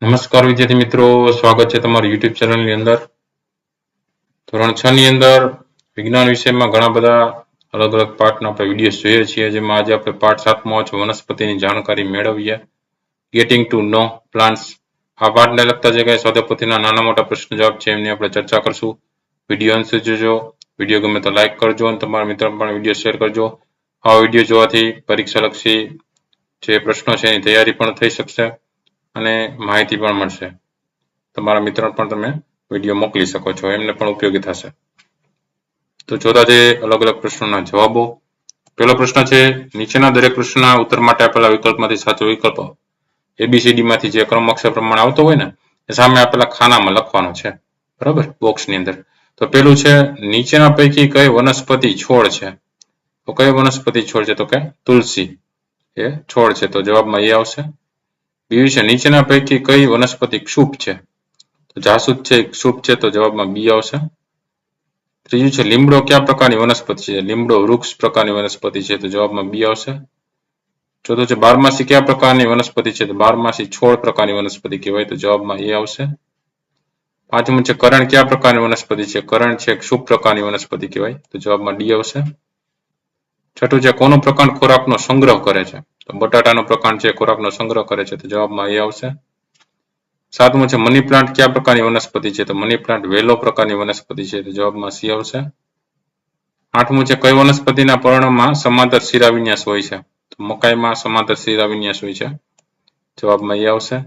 નમસ્કાર વિદ્યાર્થી મિત્રો, સ્વાગત છે તમારું યુટ્યુબ ચેનલની અંદર. ધોરણ 6 ની અંદર વિજ્ઞાન વિષયમાં ઘણા બધા અલગ અલગ પાઠના આપણે વિડીયો જોઈએ છીએ, જેમાં આજે આપણે પાઠ 7મો છે વનસ્પતિની જાણકારી મેળવીએ. ગેટિંગ ટુ નો પ્લાન્ટ્સ. આ પાઠને લગતા જે કઈ સ્વાધ્યાયપોથીના નાના મોટા પ્રશ્ન જવાબ છે એમની આપણે ચર્ચા કરશું. વિડીયો અંત સુધી જોજો. વિડીયો ગમે તો લાઈક કરજો અને તમારા મિત્રો પણ વિડીયો શેર કરજો. આ વિડીયો જોવાથી પરીક્ષાલક્ષી જે પ્રશ્નો છે એની તૈયારી પણ થઈ શકશે અને માહિતી પણ મળશે. તમારા મિત્રો પણ તમે વિડીયો મોકલી શકો છો, એમને પણ ઉપયોગી થશે. તો જોતા જે અલગ અલગ પ્રશ્નોના જવાબો. પહેલો પ્રશ્ન છે, નીચેના દરેક પ્રશ્નના ઉત્તર માટે આપેલા વિકલ્પમાંથી સાચો વિકલ્પ ABCD માંથી જે ક્રમ અક્ષર પ્રમાણે આવતો હોય ને એ સામે આપેલા ખાનામાં લખવાનો છે, બરાબર, બોક્સની અંદર. તો પેલું છે, નીચેના પૈકી કઈ વનસ્પતિ છોડ છે? તો કઈ વનસ્પતિ છોડ છે? તો કે તુલસી એ છોડ છે, તો જવાબમાં એ આવશે. બીજું છે, નીચેના પૈકી કઈ વનસ્પતિ ક્ષુપ છે? તો જાસૂદ છે ક્ષુપ છે, તો જવાબમાં બી આવશે. ત્રીજું છે, લીમડો કયા પ્રકારની વનસ્પતિ છે? લીમડો વૃક્ષ પ્રકારની વનસ્પતિ છે, તો જવાબમાં બી આવશે. ચોથું છે, બારમાસી કયા પ્રકારની વનસ્પતિ છે? તો બારમાસી છોડ પ્રકારની વનસ્પતિ કહેવાય, તો જવાબમાં એ આવશે. પાંચમું છે, કરણ કયા પ્રકારની વનસ્પતિ છે? કરણ છે ક્ષુપ પ્રકારની વનસ્પતિ કહેવાય, તો જવાબમાં ડી આવશે. છઠ્ઠું છે, કોનો પ્રકાંડ ખોરાકનો સંગ્રહ કરે છે? તો બટાટાનો પ્રકાંડ છે ખોરાકનો સંગ્રહ કરે છે, તો જવાબમાં એ આવશે. સાતમું છે, મની પ્લાન્ટ કયા પ્રકારની વનસ્પતિ છે? તો મની પ્લાન્ટ વેલો પ્રકારની વનસ્પતિ છે, તો જવાબમાં સી આવશે. આઠમું છે, કઈ વનસ્પતિના પર્ણમાં સમાંતર શિરાવિન્યાસ હોય છે? તો મકાઈમાં સમાંતર શિરાવિન્યાસ હોય છે, જવાબમાં એ આવશે.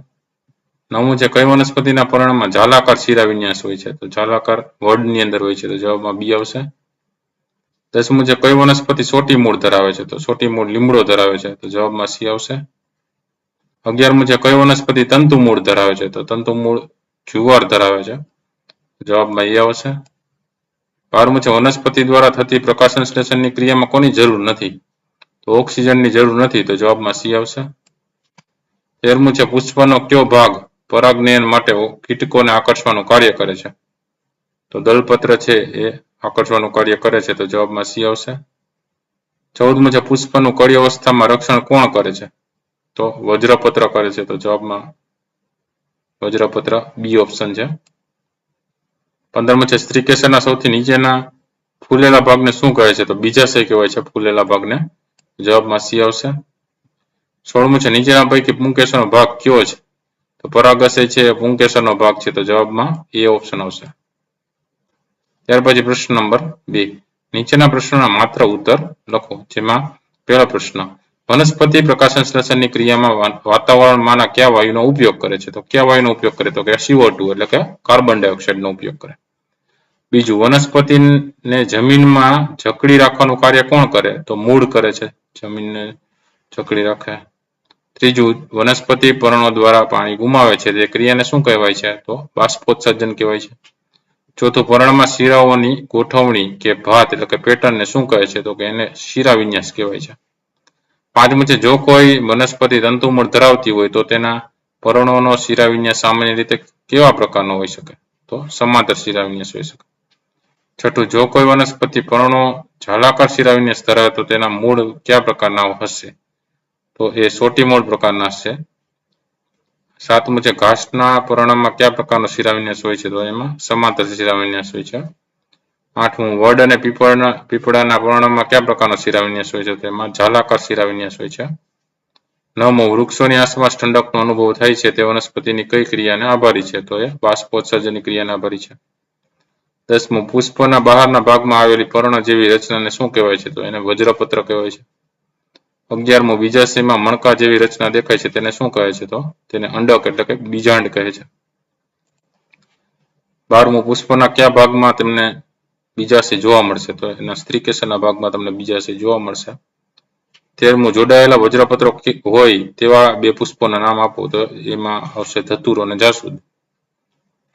નવમું છે, કઈ વનસ્પતિના પર્ણમાં જાલાકાર શિરાવિન્યાસ હોય છે? તો જાલાકાર વડની અંદર હોય છે, તો જવાબમાં બી આવશે. દસમું છે, કઈ વનસ્પતિ સોટી મૂળ ધરાવે છે? તો સોટી મૂળ લીમડો ધરાવે છે, તો જવાબમાં સી આવશે. 11મું છે, કઈ વનસ્પતિ તંતુ મૂળ ધરાવે છે? તો તંતુ મૂળ જુવાર ધરાવે છે, જવાબમાં એ આવશે. 12મું છે, વનસ્પતિ દ્વારા થતી પ્રકાશ સંશ્લેષણની ક્રિયામાં કોની જરૂર નથી? તો ઓક્સિજનની જરૂર નથી, તો જવાબમાં સી આવશે. 13મું છે, પુષ્પનો કયો ભાગ પરાગનયન માટે કીટકોને આકર્ષવાનું કાર્ય કરે છે? તો દલપત્ર છે એ આકર્ષવાનું કાર્ય કરે છે, તો જવાબમાં સી આવશે. 14મું છે, પુષ્પનું કળી અવસ્થામાં રક્ષણ કોણ કરે છે? તો વજ્રપત્ર કરે છે, તો જવાબમાં વજ્રપત્ર બી ઓપ્શન છે. 15મું છે, સ્ત્રીકેસરના સૌથી નીચેના ફૂલેલા ભાગને શું કહે છે? તો બીજાશય કહેવાય છે ફૂલેલા ભાગને, જવાબમાં સી આવશે. 16મું છે, નીચેના પૈકી પુંકેસરનો ભાગ કયો છે? તો પરાગાશય છે એ પુંકેસરનો ભાગ છે, તો જવાબમાં એ ઓપ્શન આવશે. ત્યાર પછી પ્રશ્ન નંબર 2. નીચેના પ્રશ્નોના માત્ર ઉત્તર લખો. જેમાં પહેલો પ્રશ્ન, વનસ્પતિ પ્રકાશ સંશ્લેષણની ક્રિયામાં વાતાવરણમાંના કયા વાયુનો ઉપયોગ કરે છે? તો કયા વાયુનો ઉપયોગ કરે? તો કે CO2 એટલે કે કાર્બન ડાયોક્સાઇડનો ઉપયોગ કરે. બીજું, વનસ્પતિને જમીનમાં જકડી રાખવાનું કાર્ય કોણ કરે? તો મૂળ કરે છે, જમીનને જકડી રાખે. ત્રીજું, વનસ્પતિ પર્ણો દ્વારા પાણી ગુમાવે છે, તે ક્રિયાને શું કહેવાય છે? તો બાષ્પોત્સર્જન કહેવાય છે. ચોથું, પર્ણમાં શિરાઓની ગોઠવણી કે ભાત એટલે કે પેટર્નને શું કહે છે? તો કે એને શિરાવિન્યાસ કહેવાય છે. પાંચમું છે, જો કોઈ વનસ્પતિ તંતુમૂળ ધરાવતી હોય તો તેના પર્ણોનો શિરાવિન્યાસ સામાન્ય રીતે કેવા પ્રકારનો હોઈ શકે? તો સમાંતર શિરાવિન્યાસ હોઈ શકે. છઠ્ઠું, જો કોઈ વનસ્પતિ પર્ણો જાલાકાર શિરાવિન્યાસ ધરાવે તો તેના મૂળ કયા પ્રકારના હશે? તો એ સોટી મૂળ પ્રકારના હશે. સાતમું છે, ઘાસના પર્ણમાં કયા પ્રકારનો શિરાવિન્યાસ હોય છે? તો એમાં સમાંતર શિરાવિન્યાસ હોય છે. આઠમું, વડ અને પીપળાના પર્ણમાં કયા પ્રકારનો શિરાવિન્યાસ હોય છે? તેમાં જાલાકાર શિરાવિન્યાસ હોય છે. નવમું, વૃક્ષોની આસપાસ ઠંડકનો અનુભવ થાય છે તે વનસ્પતિની કઈ ક્રિયાને આભારી છે? તો એ બાષ્પોત્સર્જનની ક્રિયાને આભારી છે. 10મું, પુષ્પના બહારના ભાગમાં આવેલી પર્ણ જેવી રચનાને શું કહેવાય છે? તો એને વજ્રપત્ર કહેવાય છે. 11મું, બીજાશયમાં મણકા જેવી રચના દેખાય છે તેને શું કહે છે? તો તેને અંડક એટલે કે બીજાંડ કહે છે. 12મું, પુષ્પના કયા ભાગમાં તમને બીજાશય જોવા મળશે? તો એના સ્ત્રીકેસરના ભાગમાં તમને બીજાશય જોવા મળશે. 13મું, જોડાયેલા વજ્રપત્રો હોય તેવા બે પુષ્પોના નામ આપો. તો એમાં આવશે ધતુરો અને જાસૂદ.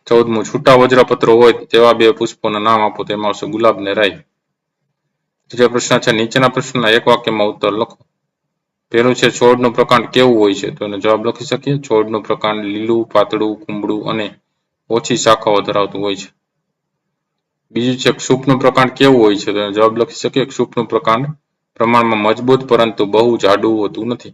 14મું, છૂટા વજ્રપત્રો હોય તેવા બે પુષ્પોના નામ આપો. તો એમાં આવશે ગુલાબ ને રાઈ. ત્રીજો પ્રશ્ન છે, નીચેના પ્રશ્નના એક વાક્યમાં ઉત્તર લખો. પહેલું છે, છોડનું પ્રકાંડ કેવું હોય છે? તો એનો જવાબ લખી શકીએ. છોડનું પ્રકાંડ લીલું, પાતળું, કુમળું અને ઓછી શાખાઓ ધરાવતું હોય છે. બીજું છે, ક્ષુપનું પ્રકાંડ કેવું હોય છે? તો એનો જવાબ લખી શકીએ. ક્ષુપનું પ્રકાંડ પ્રમાણમાં મજબૂત પરંતુ બહુ જાડું હોતું નથી.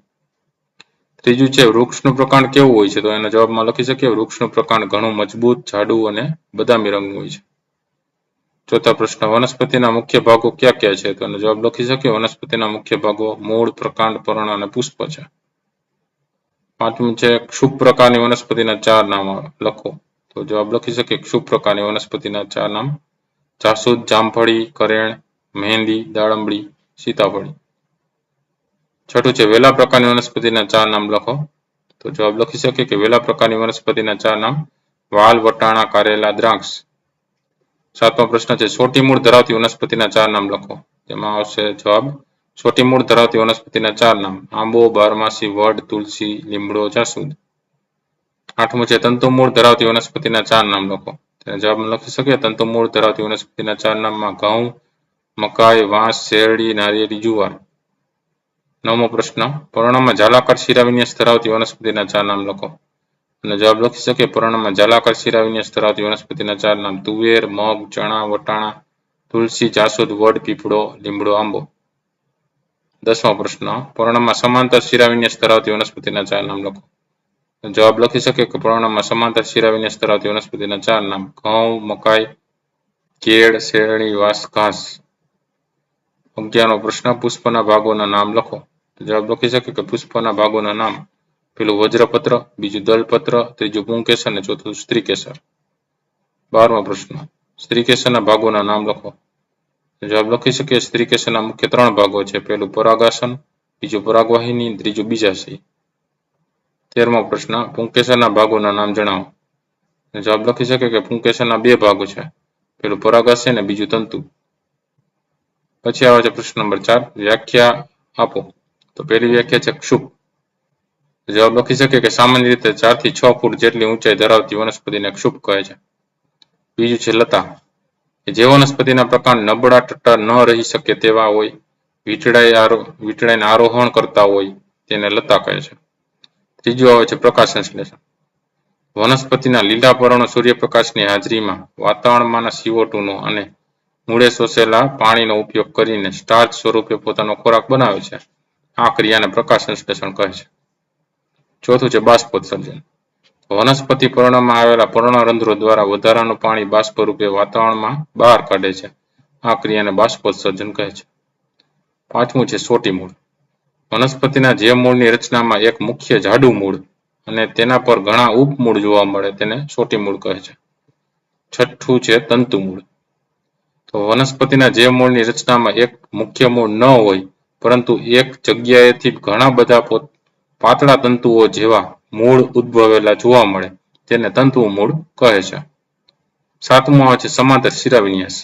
ત્રીજું છે વૃક્ષનું પ્રકાંડ કેવું હોય છે? તો એના જવાબમાં લખી શકીએ વૃક્ષનું પ્રકાંડ ઘણું મજબૂત, જાડું અને બદામી રંગનું હોય છે. ચોથા પ્રશ્ન, વનસ્પતિના મુખ્ય ભાગો ક્યાં ક્યાં છે? તો એનો જવાબ લખી શકીએ વનસ્પતિના મુખ્ય ભાગો મૂળ, પ્રકાંડ, પર્ણ અને પુષ્પ છે. પાંચમું છે ક્ષુપ પ્રકારની વનસ્પતિના 4 નામ લખો. તો જવાબ લખી શકીએ ક્ષુપ પ્રકારની વનસ્પતિના 4 નામ: જાસૂદ, જામફળી, કરેણ, મહેંદી, દાડમડી, સીતાફળી. છઠ્ઠું છે વેલા પ્રકારની વનસ્પતિના 4 નામ લખો. તો જવાબ લખી શકીએ કે વેલા પ્રકારની વનસ્પતિના 4 નામ: વાલ, વટાણા, કારેલા, દ્રાક્ષ. સાતમો પ્રશ્ન છે સોટી મૂળ ધરાવતી વનસ્પતિના 4 નામ લખો. તેમાં આવશે જવાબ સોટી મૂળ ધરાવતી વનસ્પતિના 4 નામ: આંબો, બારમાસી, વડ, તુલસી, લીમડો, જાસૂદ. આઠમું છે તંતુ મૂળ ધરાવતી વનસ્પતિના 4 નામ લખો. તેના જવાબમાં લખી શકીએ તંતુ મૂળ ધરાવતી વનસ્પતિના 4 નામમાં ઘઉં, મકાઈ, વાંસ, શેરડી, નારિયેળી, જુવાર. નવમો પ્રશ્ન, પર્ણમાં જાલાકાર શિરાવિન્યાસ ધરાવતી વનસ્પતિના 4 નામ લખો. અને જવાબ લખી શકીએ પર્ણમાં જાલાકાર શિરાવિન્યાસ ધરાવતી વનસ્પતિના 4 નામ: તુવેર, મગ, ચણા, વટાણા, તુલસી, જાસૂદ, વડ, પીપળો, લીમડો, આંબો. 10મો પ્રશ્ન, પર્ણમાં સમાંતર શિરાવિન્યાસ ધરાવતી વનસ્પતિના 4 નામ લખો. જવાબ લખી શકીએ કે પર્ણમાં સમાંતર શિરાવિન્યાસ ધરાવતી વનસ્પતિના 4 નામ: ઘઉં, મકાઈ, કેળ, શેરડી, વાંસ, ઘાસ. 11મો પ્રશ્ન, પુષ્પના ભાગોના નામ લખો. જવાબ લખી શકીએ કે પુષ્પના ભાગોના નામ: પેલું વજ્રપત્ર, બીજું દલપત્ર, ત્રીજું પુંકેસર અને ચોથું સ્ત્રીકેસર. 12મો પ્રશ્ન, સ્ત્રીકેસરના ભાગોના નામ લખો. જવાબ લખી શકીએ સ્ત્રીકેસરના મુખ્ય 3 ભાગો છે: પેલું પરાગાસન, બીજું પરાગવાહિની, ત્રીજું બીજાશય. 13મો પ્રશ્ન, પુંકેસરના ભાગોના નામ જણાવો. જવાબ લખી શકીએ કે પુંકેસરના 2 ભાગો છે: પેલું પરાગાશય અને બીજું તંતુ. પછી આવે છે પ્રશ્ન નંબર 4, વ્યાખ્યા આપો. તો પહેલી વ્યાખ્યા છે ક્ષુપ. જવાબ લખી શકીએ કે સામાન્ય રીતે 4 થી 6 ફૂટ જેટલી ઊંચાઈ ધરાવતી વનસ્પતિને ક્ષુપ કહે છે. બીજું છે લતા. જે વનસ્પતિના પ્રકાંડ નબળા ટટ્ટાર ન રહી શકે તેવા હોય, વીંટળાઈને આરોહણ કરતા હોય તેને લતા કહે છે. ત્રીજું આવે છે પ્રકાશ સંશ્લેષણ. વનસ્પતિના લીલા પર્ણો સૂર્યપ્રકાશની હાજરીમાં વાતાવરણમાંના CO2 નો અને મૂળે શોષેલા પાણીનો ઉપયોગ કરીને સ્ટાર્ચ સ્વરૂપે પોતાનો ખોરાક બનાવે છે. આ ક્રિયાને પ્રકાશ સંશ્લેષણ કહે છે. ચોથું છે બાષ્પોત્સર્જન. વનસ્પતિ પર્ણમાં આવેલા પર્ણરંધ્રો દ્વારા વધારાનું પાણી બાષ્પ રૂપે વાતાવરણમાં બહાર કાઢે છે. આ ક્રિયાને બાષ્પોત્સર્જન કહે છે. પાંચમું છે સોટી મૂળ. વનસ્પતિના જે મૂળની રચનામાં એક મુખ્ય જાડું મૂળ અને તેના પર ઘણા ઉપમૂળ જોવા મળે તેને સોટી મૂળ કહે છે. છઠ્ઠું છે તંતુ મૂળ. તો વનસ્પતિના જે મૂળની રચનામાં એક મુખ્ય મૂળ ન હોય પરંતુ એક જગ્યાએથી ઘણા બધા પાતળા તંતુઓ જેવા મૂળ ઉદ્ભવેલા જોવા મળે તેને તંતુ મૂળ કહે છે. સાતમું આવે છે સમાંતર શિરાવિન્યાસ.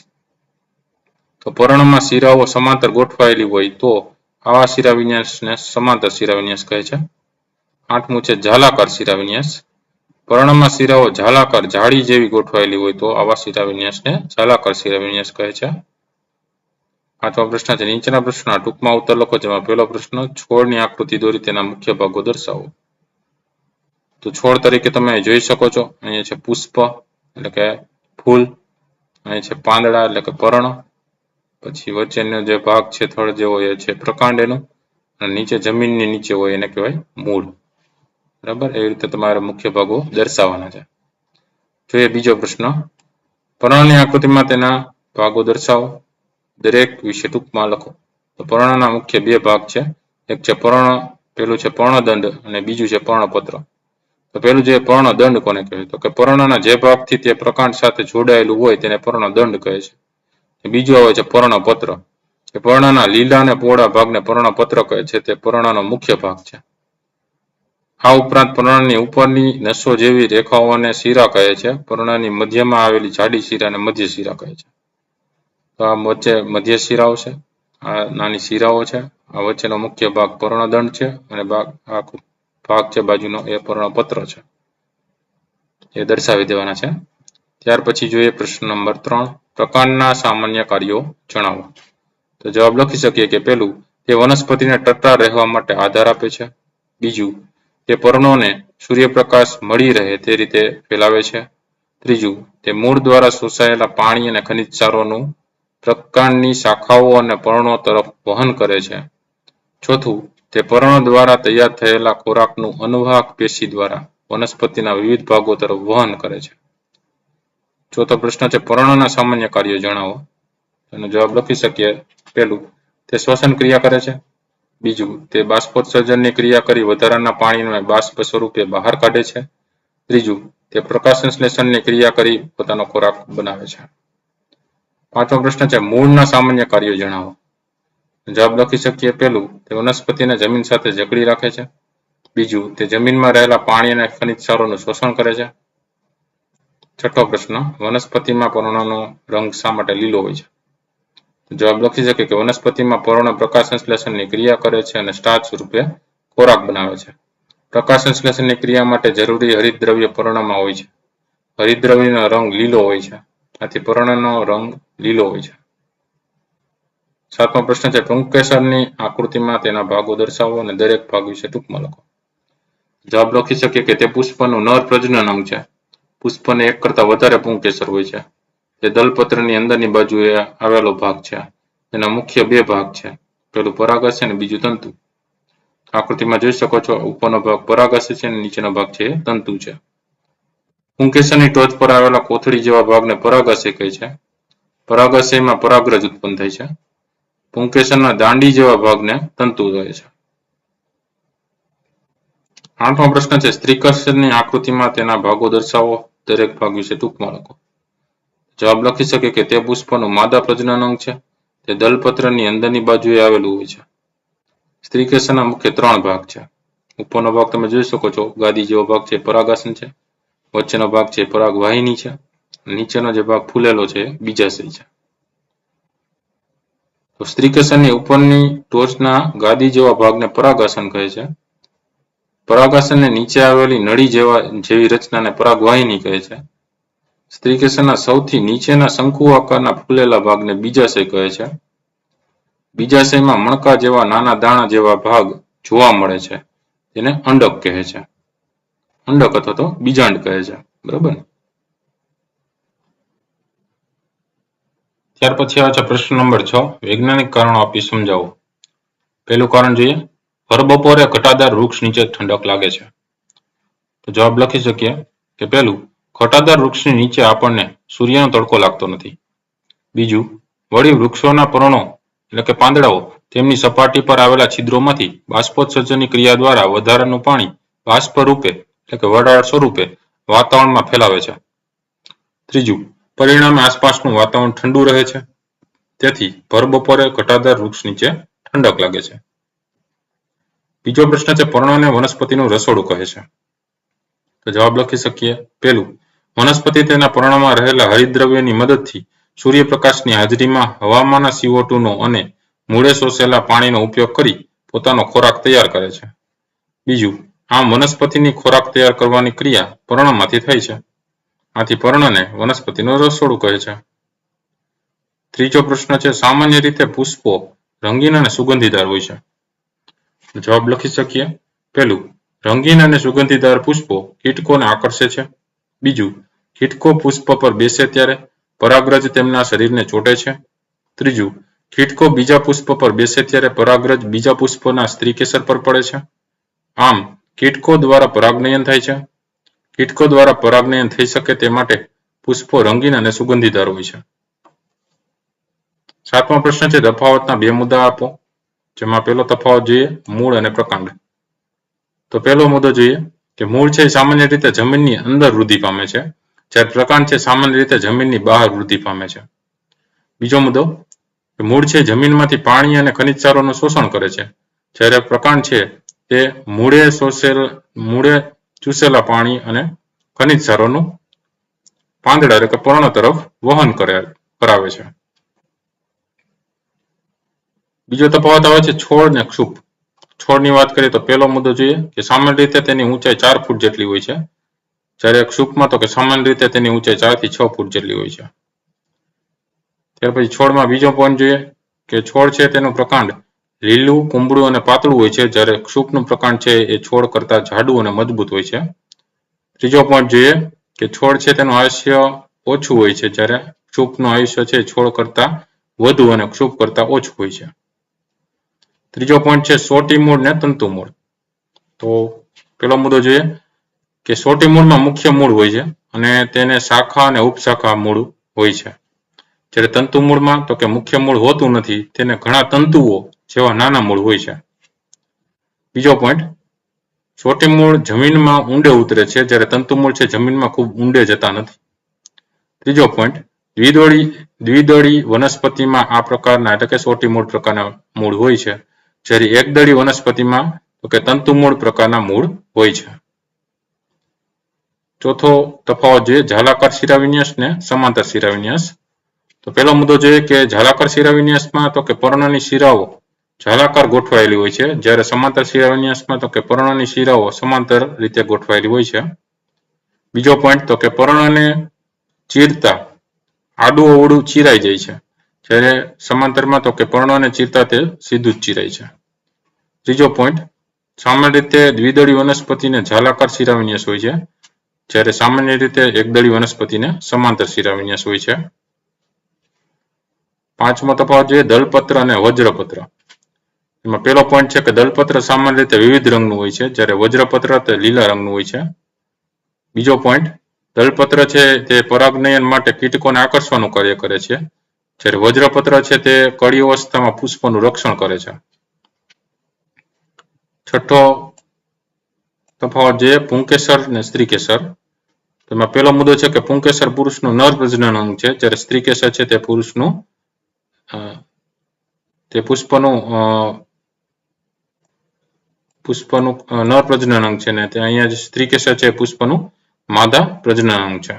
તો પર્ણમાં શિરાઓ સમાંતર ગોઠવાયેલી હોય તો આવા શિરાવિન્યાસને સમાંતર શિરાવિન્યાસ કહે છે. આઠમું છે જાલાકાર શિરાવિન્યાસ. પર્ણમાં શિરાઓ જાલાકાર જાળી જેવી ગોઠવાયેલી હોય તો આવા શિરાવિન્યાસને જાલાકાર શિરાવિન્યાસ કહે છે. પાંચમો પ્રશ્ન છે નીચેના પ્રશ્નના ટૂંકમાં ઉત્તર લખો. જેમાં પહેલો પ્રશ્ન, છોડની આકૃતિ દોરી તેના મુખ્ય ભાગો દર્શાવો. તો છોડ તરીકે તમે જોઈ શકો છો અહીંયા છે પુષ્પ એટલે કે ફૂલ, અહીં છે પાંદડા એટલે કે પર્ણ, પછી વચ્ચેનો જે ભાગ છે થડ જેવો એ છે પ્રકાંડ એનું, અને નીચે જમીનની નીચે હોય એને કહેવાય મૂળ. બરાબર, એવી રીતે તમારે મુખ્ય ભાગો દર્શાવવાના છે. જોઈએ બીજો પ્રશ્ન, પર્ણની આકૃતિમાં તેના ભાગો દર્શાવો. દરેક વિશે ટૂંકમાં લખો. તો પર્ણના મુખ્ય 2 ભાગ છે. એક છે પેલું છે પર્ણદંડ અને બીજું છે પર્ણપત્ર. તો પેલું જે પર્ણદંડ કોને કહેવાય? તો કે પર્ણના જે ભાગથી તે પ્રકાંડ સાથે જોડાયેલું હોય તેને પર્ણદંડ કહે છે. બીજું આવે છે પર્ણપત્ર. કે પર્ણના લીલા અને પહોળા ભાગને પર્ણપત્ર કહે છે. તે પર્ણનો મુખ્ય ભાગ છે. આ ઉપરાંત પર્ણની ઉપરની નસો જેવી રેખાઓને શિરા કહે છે. પર્ણની મધ્યમાં આવેલી જાડી શિરાને મધ્ય શિરા કહે છે. તો આ વચ્ચે મધ્ય શિરાઓ છે, આ નાની શિરાઓ છે, આ વચ્ચેનો મુખ્ય ભાગ પર્ણદંડ છે અને આ ભાગ છે બાજુનો એ પર્ણપત્ર છે. એ દર્શાવી દેવાના છે. ત્યાર પછી જોઈએ પ્રશ્ન નંબર 3, પ્રકાંડના સામાન્ય કાર્યો જણાવો. તો જવાબ લખી શકીએ કે પહેલું, તે વનસ્પતિને ટટ્ટાર રહેવા માટે આધાર આપે છે. બીજું, તે પર્ણોને સૂર્યપ્રકાશ મળી રહે તે રીતે ફેલાવે છે. ત્રીજું, તે મૂળ દ્વારા શોષાયેલા પાણી અને ખનિજ ક્ષારોનું પ્રકાંડની શાખાઓ અને પર્ણો તરફ વહન કરે છે. ચોથું, તે પર્ણ દ્વારા તૈયાર થયેલા ખોરાકનું અનુવાહક પેશી દ્વારા વનસ્પતિના વિવિધ ભાગો તરફ વહન કરે છે. ચોથો પ્રશ્ન છે પર્ણના સામાન્ય કાર્યો જણાવો. એનો જવાબ લખી શકીએ. પહેલું, તે શ્વસન ક્રિયા કરે છે. બીજું, તે બાષ્પોત્સર્જનની ક્રિયા કરી વધારાના પાણીને બાષ્પ સ્વરૂપે બહાર કાઢે છે. ત્રીજું, તે પ્રકાશ સંશ્લેષણની ક્રિયા કરી પોતાનો ખોરાક બનાવે છે. પાંચમો પ્રશ્ન છે મૂળના સામાન્ય કાર્યો જણાવો. જવાબ લખી શકીએ. પહેલું, તે વનસ્પતિને જમીન સાથે જકડી રાખે છે. બીજું, તે જમીનમાં રહેલા પાણી અને ખનિજ ક્ષારોનું શોષણ કરે છે. છઠ્ઠો પ્રશ્ન, વનસ્પતિમાં પર્ણનો રંગ શા માટે લીલો હોય છે? જવાબ લખી શકીએ કે વનસ્પતિમાં પર્ણ પ્રકાશ સંશ્લેષણની ક્રિયા કરે છે અને સ્ટાર્ચ સ્વરૂપે ખોરાક બનાવે છે. પ્રકાશ સંશ્લેષણની ક્રિયા માટે જરૂરી હરિતદ્રવ્ય પર્ણમાં હોય છે. હરિતદ્રવ્યનો રંગ લીલો હોય છે. આથી પર્ણનો રંગ લીલો હોય છે. સાતમો પ્રશ્ન છે પુંકેસરની આકૃતિમાં તેના ભાગો દર્શાવો અને દરેક ભાગ વિશે ટૂંકમાં લખો. જવાબ લખી શકીએ કે તે પુષ્પનું નર પ્રજનન અંગ છે. પુષ્પને એક કરતાં વધારે પુંકેસર હોય છે. તે દલપત્રની અંદરની બાજુએ આવેલો ભાગ છે. તેના મુખ્ય બે ભાગ છે. પહેલું પરાગાશય અને બીજું તંતુ. આકૃતિમાં જોઈ શકો છો ઉપરનો ભાગ પરાગાશય છે અને નીચેનો ભાગ છે તંતુ છે. પુંકેસરની ટોચ પર આવેલા કોથળી જેવા ભાગને પરાગાશય કહે છે. પરાગાશયમાં પરાગરજ ઉત્પન્ન થાય છે. પુંકેસરના દાંડી જેવા ભાગને તંતુ કહે છે. આઠમો પ્રશ્ન છે સ્ત્રીકર્ષણની આકૃતિમાં તેના ભાગો દર્શાવો. દરેક ભાગ વિશે ટૂંકમાં લખો. જવાબ લખી શકે કે તે પુષ્પનું માદા પ્રજનન અંગ છે. તે દલપત્રની અંદરની બાજુએ આવેલું હોય છે. સ્ત્રીકેસરના મુખ્ય ત્રણ ભાગ છે. ઉપરનો ભાગ તમે જોઈ શકો છો ગાદી જેવો ભાગ છે પરાગાસન છે. વચ્ચેનો ભાગ છે પરાગવાહિની છે. નીચેનો જે ભાગ ફૂલેલો છે બીજાશય છે. તો સ્ત્રીકેસરની ઉપરની ટોચના ગાદી જેવા ભાગને પરાગાસન કહે છે. પરાગાસનને નીચે આવેલી નળી જેવી રચનાને પરાગવાહિની કહે છે. સ્ત્રીકેસરના સૌથી નીચેના શંકુ આકારના ફૂલેલા ભાગને બીજાશય કહે છે. બીજાશયમાં મણકા જેવા નાના દાણા જેવા ભાગ જોવા મળે છે. તેને અંડક કહે છે. અંડક અથવા તો બીજાંડ કહે છે. બરાબર. ત્યાર પછી આવે છે પ્રશ્ન નંબર 6. વૈજ્ઞાનિક કારણો આપી સમજાવો. પહેલું કારણ જોઈએ. ભર બપોરે ઘટાદાર વૃક્ષ નીચે ઠંડક લાગે છે. તો જવાબ લખી શકીએ કે પહેલું, ઘટાદાર વૃક્ષની નીચે આપણને સૂર્યનો તડકો લાગતો નથી. બીજું, વળી વૃક્ષોના પર્ણો એટલે કે પાંદડાઓ તેમની સપાટી પર આવેલા છિદ્રોમાંથી બાષ્પોત્સર્જનની ક્રિયા દ્વારા વધારાનું પાણી બાષ્પ રૂપે એટલે કે વરાળ સ્વરૂપે વાતાવરણમાં ફેલાવે છે. ત્રીજું, પરિણામે આસપાસનું વાતાવરણ ઠંડુ રહે છે. તેથી ભર બપોરે ઘટાદાર વૃક્ષ નીચે ઠંડક લાગે છે. બીજો પ્રશ્ન છે પર્ણોને વનસ્પતિનું રસોડું કહે છે. તો જવાબ લખી શકીએ. પહેલું, વનસ્પતિ તેના પર્ણમાં રહેલા હરિતદ્રવ્યની મદદથી સૂર્યપ્રકાશની હાજરીમાં હવામાંના CO2 નો અને મૂળે શોષેલા પાણીનો ઉપયોગ કરી પોતાનો ખોરાક તૈયાર કરે છે. બીજું, આમ વનસ્પતિની ખોરાક તૈયાર કરવાની ક્રિયા પર્ણમાંથી થાય છે. આથી પર્ણને વનસ્પતિનું રસોડું કહે છે. ત્રીજો પ્રશ્ન છે સામાન્ય રીતે પુષ્પો રંગીન અને સુગંધીદાર હોય છે. જવાબ લખી શકીએ. પહેલું, રંગીન અને સુગંધીદાર પુષ્પો કીટકોને આકર્ષે છે. બીજું, કીટકો પુષ્પ પર બેસે ત્યારે પરાગરજ તેમના શરીરને ચોંટે છે. ત્રીજું, કીટકો બીજા પુષ્પ પર બેસે ત્યારે પરાગરજ બીજા પુષ્પના સ્ત્રીકેસર પર પડે છે. આમ કીટકો દ્વારા પરાગનયન થાય છે. કીટકો દ્વારા પરાગનયન થઈ શકે તે માટે પુષ્પો રંગીન અને સુગંધીદાર હોય છે. સાતમો પ્રશ્ન છે તફાવતના બે મુદ્દા આપો. જેમાં પહેલો તફાવત જોઈએ મૂળ અને પ્રકાંડ. તો પહેલો મુદ્દો જોઈએ કે મૂળ છે સામાન્ય રીતે જમીનની અંદર વૃદ્ધિ પામે છે, જ્યારે પ્રકાંડ છે સામાન્ય રીતે જમીનની બહાર વૃદ્ધિ પામે છે. બીજો મુદ્દો કે મૂળ છે જમીનમાંથી પાણી અને ખનિજ ક્ષારોનું શોષણ કરે છે, જ્યારે પ્રકાંડ છે તે મૂળે ચૂસેલા પાણી અને ખનિજ ક્ષારોનું પાંદડા એટલે કે પર્ણ તરફ વહન કરાવે છે. બીજો તફાવત આવે છે છોડ અને ક્ષુપ. છોડની વાત કરીએ તો પહેલો મુદ્દો જોઈએ કે સામાન્ય રીતે તેની ઊંચાઈ 4 ફૂટ જેટલી હોય છે, જ્યારે ક્ષુપમાં તો કે સામાન્ય રીતે તેની ઊંચાઈ 4 થી 6 ફૂટ જેટલી હોય છે. ત્યાર પછી છોડમાં બીજો પોઈન્ટ જોઈએ કે છોડ છે તેનું પ્રકાંડ લીલું, કુંબળું અને પાતળું હોય છે, જ્યારે ક્ષુપનું પ્રકાંડ છે એ છોડ કરતાં જાડું અને મજબૂત હોય છે. ત્રીજો પોઈન્ટ જોઈએ કે છોડ છે તેનું આયુષ્ય ઓછું હોય છે, જ્યારે ક્ષુપનું આયુષ્ય છે છોડ કરતાં વધુ અને ક્ષુપ કરતાં ઓછું હોય છે. ત્રીજો પોઈન્ટ છે સોટી મૂળ ને તંતુ મૂળ. તો પેલો મુદ્દો જોઈએ કે સોટી મૂળમાં મુખ્ય મૂળ હોય છે અને તેને શાખા અને ઉપશાખા મૂળ હોય છે. જ્યારે તંતુ મૂળમાં તો કે મુખ્ય મૂળ હોતું નથી, તેને ઘણા તંતુઓ જેવા નાના મૂળ હોય છે. બીજો પોઈન્ટ, સોટી મૂળ જમીનમાં ઊંડે ઉતરે છે, જ્યારે તંતુ મૂળ છે જમીનમાં ખૂબ ઊંડે જતા નથી. ત્રીજો પોઈન્ટ, દ્વિદળી વનસ્પતિમાં આ પ્રકારના એટલે કે સોટી મૂળ પ્રકારના મૂળ હોય છે, જ્યારે એકદળી વનસ્પતિમાં તો કે તંતુ મૂળ પ્રકારના મૂળ હોય છે. ચોથો તફાવત જોઈએ ઝાલાકાર શિરાવિન્યાસ ને સમાંતર શિરાવિન્યાસ. તો પહેલો મુદ્દો જોઈએ કે ઝાલાકાર શિરાવિન્યાસમાં તો કે પર્ણની શિરાઓ ઝાલાકાર ગોઠવાયેલી હોય છે, જ્યારે સમાંતર શિરાવિન્યાસમાં તો કે પર્ણની શિરાઓ સમાંતર રીતે ગોઠવાયેલી હોય છે. બીજો પોઈન્ટ તો કે પર્ણને ચીરતા આડું અવળું ચીરાઈ જાય છે, જ્યારે સમાંતરમાં તો કે પર્ણને ચીરતા તે સીધું જ ચીરાય છે. ત્રીજો પોઈન્ટ, સામાન્ય રીતે દ્વિદળી વનસ્પતિને ઝાલાકાર શિરાવિન્યાસ હોય છે, જ્યારે સામાન્ય રીતે એકદળી વનસ્પતિને સમાંતર શિરાવિન્યાસ હોય છે. પાંચમો તફાવત જોઈએ દલપત્ર અને વજ્રપત્ર. એમાં પહેલો પોઈન્ટ છે કે દલપત્ર સામાન્ય રીતે વિવિધ રંગનું હોય છે, જ્યારે વજ્રપત્ર તે લીલા રંગનું હોય છે. બીજો પોઈન્ટ, દલપત્ર છે તે પરાગનયન માટે કીટકોને આકર્ષવાનું કાર્ય કરે છે, જ્યારે વજ્રપત્ર છે તે કળી અવસ્થામાં પુષ્પનું રક્ષણ કરે છે. છઠ્ઠો તફાવત જોઈએ પુંકેસર અને સ્ત્રીકેસર. તેમાં પહેલો મુદ્દો છે કે પુંકેસર પુરુષનું નર પ્રજનન અંગ છે, જ્યારે સ્ત્રીકેસર છે તે પુરુષનું પુષ્પનું નર પ્રજનન અંગ છે ને તે અહીંયા જે સ્ત્રીકેસર છે પુષ્પનું માદા પ્રજનન અંગ છે.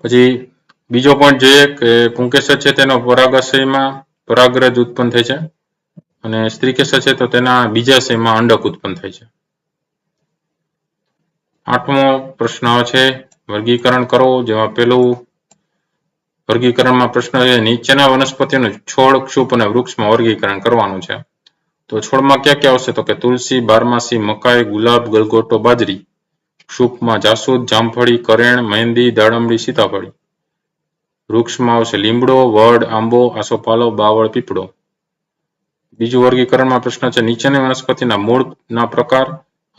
પછી બીજો પોઈન્ટ જોઈએ કે પુંકેસર છે તેનો પરાગાશયમાં પરાગરજ ઉત્પન્ન થાય છે અને સ્ત્રીકેસર છે તો તેના બીજાશયમાં અંડક ઉત્પન્ન થાય છે. આઠમો પ્રશ્ન છે વર્ગીકરણ કરો, જેમાં પેલું વર્ગીકરણમાં પ્રશ્ન છે નીચેના વનસ્પતિનું છોડ, ક્ષુપ અને વૃક્ષમાં વર્ગીકરણ કરવાનું છે. તો છોડમાં ક્યાં ક્યાં આવશે તો કે તુલસી, બારમાસી, મકાઈ, ગુલાબ, ગલગોટો, બાજરી. ક્ષુપમાં જાસૂદ, જામફળી, કરેણ, મહેંદી, દાડમડી, સીતાફળી. વૃક્ષમાં આવશે લીમડો, વડ, આંબો, આસોપાલો, બાવળ, પીપળો. બીજું વર્ગીકરણમાં પ્રશ્ન છે નીચેની વનસ્પતિના મૂળના પ્રકાર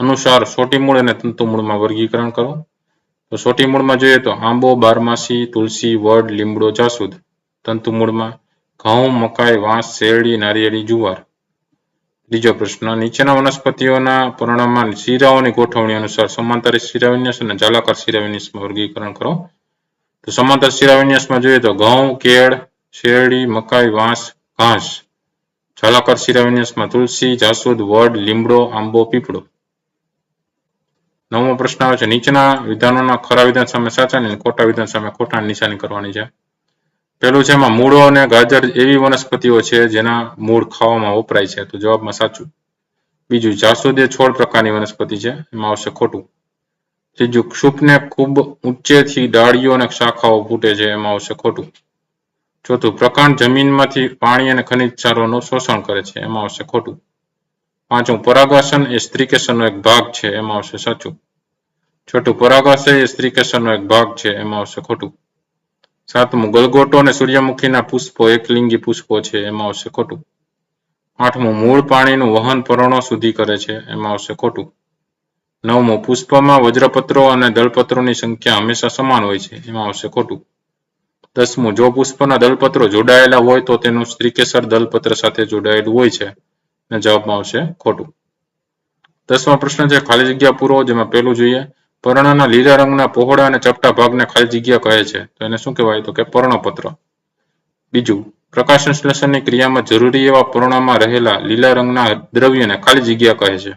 અનુસાર સોટી મૂળ અને તંતુ મૂળમાં વર્ગીકરણ કરો. તો સોટી મૂળમાં જોઈએ તો આંબો, બારમાસી, તુલસી, વડ, લીમડો, જાસૂદ. તંતુ મૂળમાં ઘઉં, મકાઈ, વાંસ, શેરડી, નારિયેળી, જુવાર. ત્રીજો પ્રશ્ન નીચેના વનસ્પતિઓના પર્ણમાં શિરાઓની ગોઠવણી અનુસાર સમાંતર શિરાવિન્યાસ અને ઝાલાકાર શિરાવિન્યાસમાં વર્ગીકરણ કરો. તો સમાંતર શિરાવિન્યાસમાં જોઈએ તો ઘઉં, કેળ, શેરડી, મકાઈ, વાંસ, ઘાસ. ઝાલાકાર શિરાવિન્યાસમાં તુલસી, જાસૂદ, વડ, લીમડો, આંબો, પીપળો. નવમો પ્રશ્ન આવે છે નીચેના વિધાનોના ખરા વિધાન સામે સાચા અને ખોટા વિધાન સામે ખોટા નિશાની કરવાની છે. પહેલું છે એમાં મૂળો અને ગાજર એવી વનસ્પતિઓ છે જેના મૂળ ખાવામાં વપરાય છે, તો જવાબમાં સાચું. બીજું જાસૂદ એ છોડ પ્રકારની વનસ્પતિ છે, એમાં આવશે ખોટું. ત્રીજું ક્ષુપને ખૂબ ઊંચેથી ડાળીઓ અને શાખાઓ ફૂટે છે, એમાં આવશે ખોટું. ચોથું પ્રકાંડ જમીનમાંથી પાણી અને ખનિજ ક્ષારોનું શોષણ કરે છે, એમાં આવશે ખોટું. પાંચમું પરાગાસન એ સ્ત્રીકેસરનો એક ભાગ છે, એમાં આવશે સાચું. છઠ્ઠું પરાગાશય એ સ્ત્રીકેસરનો એક ભાગ છે, એમાં આવશે ખોટું. સાતમું ગલગોટો અને સૂર્યમુખીના પુષ્પો એકલિંગી પુષ્પો છે, એમાં આવશે ખોટું. આઠમું મૂળ પાણીનું વહન પર્ણો સુધી કરે છે, એમાં આવશે ખોટું. નવમું પુષ્પમાં વજ્રપત્રો અને દળપત્રોની સંખ્યા હંમેશા સમાન હોય છે, એમાં આવશે ખોટું. દસમું જો પુષ્પના દળપત્રો જોડાયેલા હોય તો તેનું સ્ત્રીકેસર દળપત્ર સાથે જોડાયેલું હોય છે, અને જવાબમાં આવશે ખોટું. 10મો પ્રશ્ન છે ખાલી જગ્યા પૂરો, જેમાં પહેલું જોઈએ પર્ણના લીલા રંગના પહોળા અને ચપટા ભાગને ખાલી જગ્યા કહે છે, તો એને શું કહેવાય તો કે પર્ણપત્ર. બીજું પ્રકાશ સંશ્લેષણની ક્રિયામાં જરૂરી એવા પર્ણમાં રહેલા લીલા રંગના દ્રવ્યને ખાલી જગ્યા કહે છે.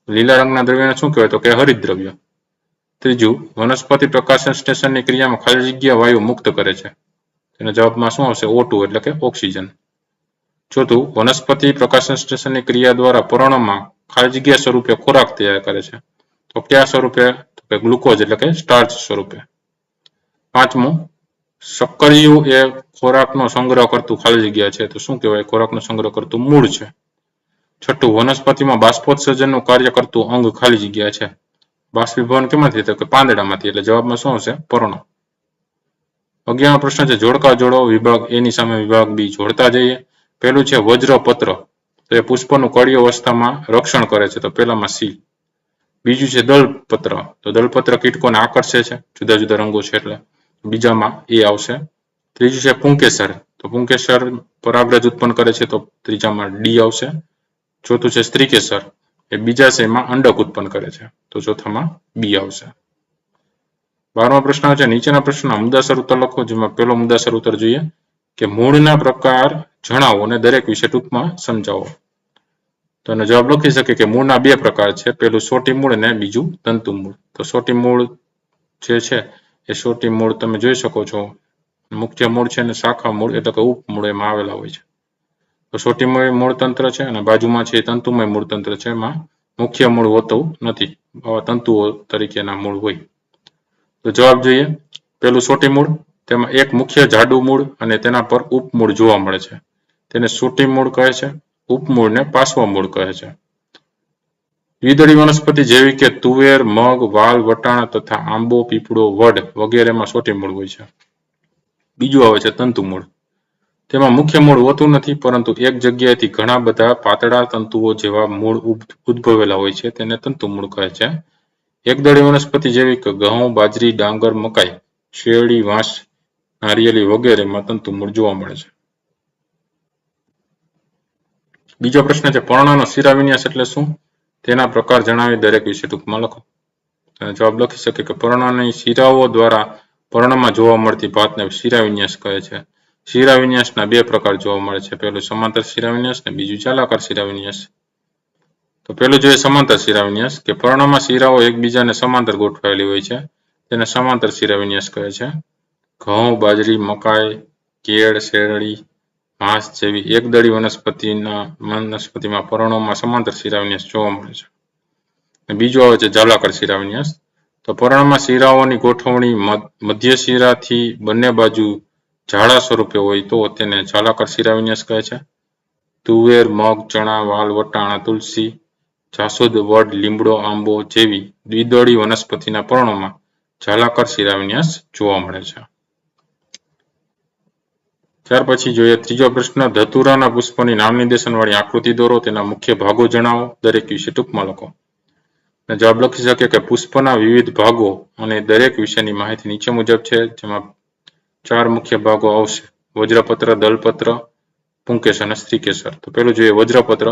લીલા રંગના દ્રવ્યને શું કહેવાય તો કે હરિત દ્રવ્ય. ત્રીજું વનસ્પતિ પ્રકાશ સંશ્લેષણની ક્રિયામાં ખાલી જગ્યા વાયુ મુક્ત કરે છે, તેના જવાબમાં શું આવશે O2 એટલે કે ઓક્સિજન. ચોથું વનસ્પતિ પ્રકાશ સંશ્લેષણની ક્રિયા દ્વારા પર્ણમાં ખાલી જગ્યા સ્વરૂપે ખોરાક તૈયાર કરે છે, તો કયા સ્વરૂપે તો કે ગ્લુકોઝ એટલે કે સ્ટાર્ચ સ્વરૂપે. પાંચમું સક્કરિયું એ ખોરાકનો સંગ્રહ કરતું ખાલી જગ્યા છે, તો શું કહેવાય ખોરાકનો સંગ્રહ કરતું મૂળ છે. છઠ્ઠું વનસ્પતિમાં બાષ્પોત્સર્જનનું કાર્ય કરતું અંગ ખાલી જગ્યા છે. બાષ્પીભવન કેમાંથી તો કે પાંદડામાંથી, એટલે જવાબમાં શું આવશે પર્ણ. 11મો પ્રશ્ન છે જોડકા જોડો, વિભાગ એ ની સામે વિભાગ બી જોડતા જઈએ. પેલું છે વજ્રપત્ર, તો એ પુષ્પનું કળી અવસ્થામાં રક્ષણ કરે છે, તો પેલામાં સી. બીજું છે દલપત્ર, તો દલપત્ર કીટકોને આકર્ષે છે, જુદા જુદા રંગો છે એટલે બીજામાં એ આવશે. ત્રીજું છે પુંકેસર, તો પુંકેસર પરાગરજ ઉત્પન્ન કરે છે, તો ત્રીજામાં ડી આવશે. ચોથું છે સ્ત્રીકેસર, એ બીજાશયમાં અંડક ઉત્પન્ન કરે છે, તો ચોથામાં બી આવશે. 12મો પ્રશ્ન છે નીચેના પ્રશ્નના મુદ્દાસર ઉત્તર લખો, જેમાં પહેલો મુદ્દાસર ઉત્તર જોઈએ કે મૂળના પ્રકાર જણાવો અને દરેક વિશે ટૂંકમાં સમજાવો. તો એનો જવાબ લખી શકે કે મૂળના બે પ્રકાર છે, પેલું સોટી મૂળ અને બીજું તંતુ મૂળ. તો સોટી મૂળ જે છે એ સોટી મૂળ તમે જોઈ શકો છો, મુખ્ય મૂળ છે અને શાખા મૂળ એટલે કે ઉપમૂળ એમાં આવેલા હોય છે. તો સોટીમય મૂળતંત્ર છે અને બાજુમાં છે તંતુમય મૂળતંત્ર છે, એમાં મુખ્ય મૂળ હોતું નથી, તંતુઓ તરીકેના મૂળ હોય. તો જવાબ જોઈએ, પેલું સોટી મૂળ, તેમાં એક મુખ્ય જાડું મૂળ અને તેના પર ઉપમૂળ જોવા મળે છે, તેને સોટી મૂળ કહે છે. ઉપમૂળને પાર્શ્વ મૂળ કહે છે. દ્વિદળી વનસ્પતિ જેવી કે તુવેર, મગ, વાલ, વટાણા તથા આંબો, પીપળો, વડ વગેરેમાં સોટી મૂળ હોય છે. બીજું આવે છે તંતુ મૂળ, તેમાં મુખ્ય મૂળ હોતું નથી, પરંતુ એક જગ્યાએથી ઘણા બધા પાતળા તંતુઓ જેવા મૂળ ઉદ્ભવેલા હોય છે, તેને તંતુ મૂળ કહે છે. એકદળી વનસ્પતિ જેવી કે ઘઉં, બાજરી, ડાંગર, મકાઈ, શેરડી, વાંસ, નારિયેળી વગેરેમાં તંતુ મૂળ જોવા મળે છે. બીજો પ્રશ્ન છે પર્ણનો શિરાવિન્યાસ એટલે શું? તેના પ્રકાર જણાવી દરેક વિશે ટૂંકમાં લખો. જવાબ લખી શકે કે પર્ણની શિરાઓ દ્વારા પર્ણમાં જોવા મળતી ભાતને શિરાવિન્યાસ કહે છે. શિરાવિન્યાસના બે પ્રકાર જોવા મળે છે, પેલું સમાંતર શિરાવિન્યાસ અને બીજું ચાલાકાર શિરાવિન્યાસ. તો પેલું જોઈએ સમાંતર શિરાવિન્યાસ, કે પર્ણમાં શિરાઓ એકબીજાને સમાંતર ગોઠવાયેલી હોય છે, તેને સમાંતર શિરાવિન્યાસ કહે છે. ઘઉં, બાજરી, મકાઈ, કેળ, શેરડી, ઘાસ જેવી એકદળી વનસ્પતિમાં પર્ણોમાં સમાંતર શિરાવિન્યાસ જોવા મળે છે. બીજું આવે છે જાલાકાર શિરાવિન્યાસ, તો પર્ણમાં શિરાઓની ગોઠવણી મધ્ય શિરાથી બંને બાજુ જાડા સ્વરૂપે હોય તો તેને જાલાકાર શિરાવિન્યાસ કહે છે. તુવેર, મગ, ચણા, વાલ, વટાણા, તુલસી, જાસૂદ, વડ, લીમડો, આંબો જેવી દ્વિદળી વનસ્પતિના પર્ણોમાં જાલાકાર શિરાવિન્યાસ જોવા મળે છે. ત્યાર પછી જોઈએ ત્રીજો પ્રશ્ન, ધતુરાના પુષ્પની નામ નિર્દેશનવાળી આકૃતિ દોરો, તેના મુખ્ય ભાગો જણાવો, દરેક વિશે ટૂંકમાં લખો. જવાબ લખી શકે કે પુષ્પના વિવિધ ભાગો અને દરેક વિશેની માહિતી નીચે મુજબ છે, જેમાં 4 મુખ્ય ભાગો આવશે: વજ્રપત્ર, દલપત્ર, પુંકેસર અને સ્ત્રીકેસર. તો પેલું જોઈએ વજ્રપત્ર,